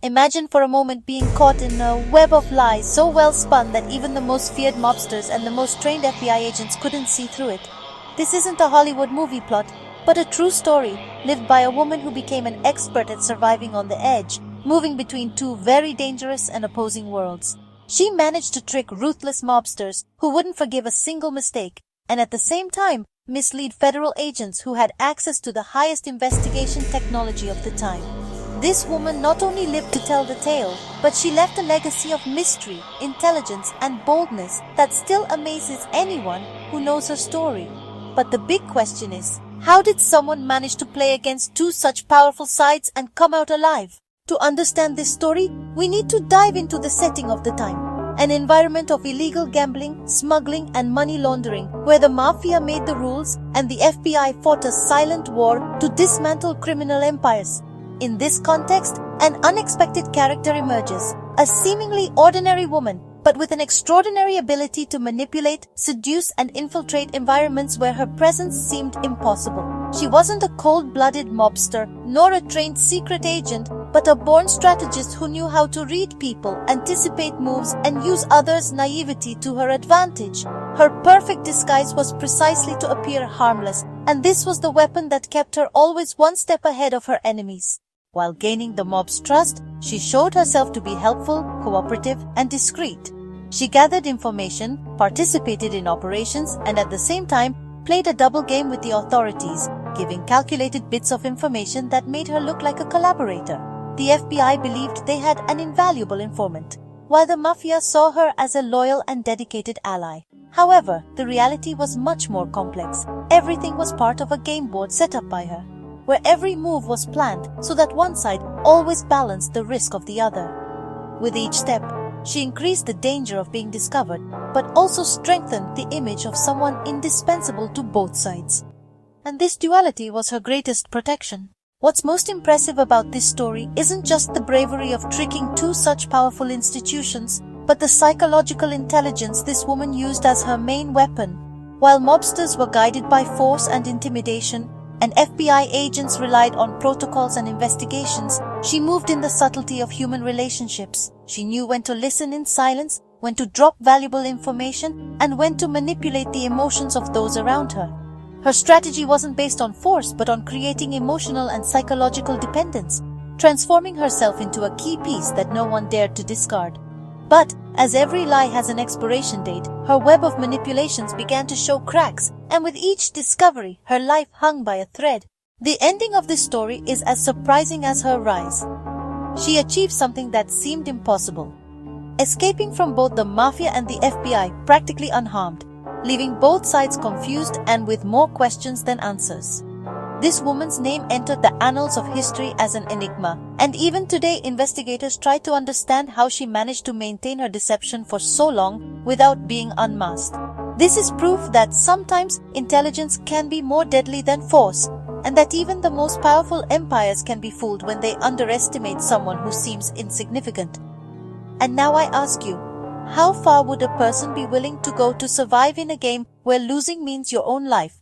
Imagine for a moment being caught in a web of lies so well spun that even the most feared mobsters and the most trained FBI agents couldn't see through it. This isn't a Hollywood movie plot, but a true story lived by a woman who became an expert at surviving on the edge, moving between two very dangerous and opposing worlds. She managed to trick ruthless mobsters who wouldn't forgive a single mistake, and at the same time mislead federal agents who had access to the highest investigation technology of the time. This woman not only lived to tell the tale, but she left a legacy of mystery, intelligence, and boldness that still amazes anyone who knows her story. But the big question is, how did someone manage to play against two such powerful sides and come out alive? To understand this story, we need to dive into the setting of the time. An environment of illegal gambling, smuggling, and money laundering, where the Mafia made the rules and the FBI fought a silent war to dismantle criminal empires. In this context, an unexpected character emerges, a seemingly ordinary woman, but with an extraordinary ability to manipulate, seduce, and infiltrate environments where her presence seemed impossible. She wasn't a cold-blooded mobster, nor a trained secret agent, but a born strategist who knew how to read people, anticipate moves, and use others' naivety to her advantage. Her perfect disguise was precisely to appear harmless, and this was the weapon that kept her always one step ahead of her enemies. While gaining the mob's trust, she showed herself to be helpful, cooperative, and discreet. She gathered information, participated in operations, and at the same time played a double game with the authorities, giving calculated bits of information that made her look like a collaborator. The FBI believed they had an invaluable informant, while the Mafia saw her as a loyal and dedicated ally. However, the reality was much more complex. Everything was part of a game board set up by her, where every move was planned so that one side always balanced the risk of the other. With each step, she increased the danger of being discovered, but also strengthened the image of someone indispensable to both sides. And this duality was her greatest protection. What's most impressive about this story isn't just the bravery of tricking two such powerful institutions, but the psychological intelligence this woman used as her main weapon. While mobsters were guided by force and intimidation, and FBI agents relied on protocols and investigations, she moved in the subtlety of human relationships. She knew when to listen in silence, when to drop valuable information, and when to manipulate the emotions of those around her. Her strategy wasn't based on force, but on creating emotional and psychological dependence, transforming herself into a key piece that no one dared to discard. But, as every lie has an expiration date, her web of manipulations began to show cracks, and with each discovery, her life hung by a thread. The ending of this story is as surprising as her rise. She achieved something that seemed impossible, escaping from both the Mafia and the FBI practically unharmed, leaving both sides confused and with more questions than answers. This woman's name entered the annals of history as an enigma, and even today investigators try to understand how she managed to maintain her deception for so long without being unmasked. This is proof that sometimes intelligence can be more deadly than force, and that even the most powerful empires can be fooled when they underestimate someone who seems insignificant. And now I ask you, how far would a person be willing to go to survive in a game where losing means your own life?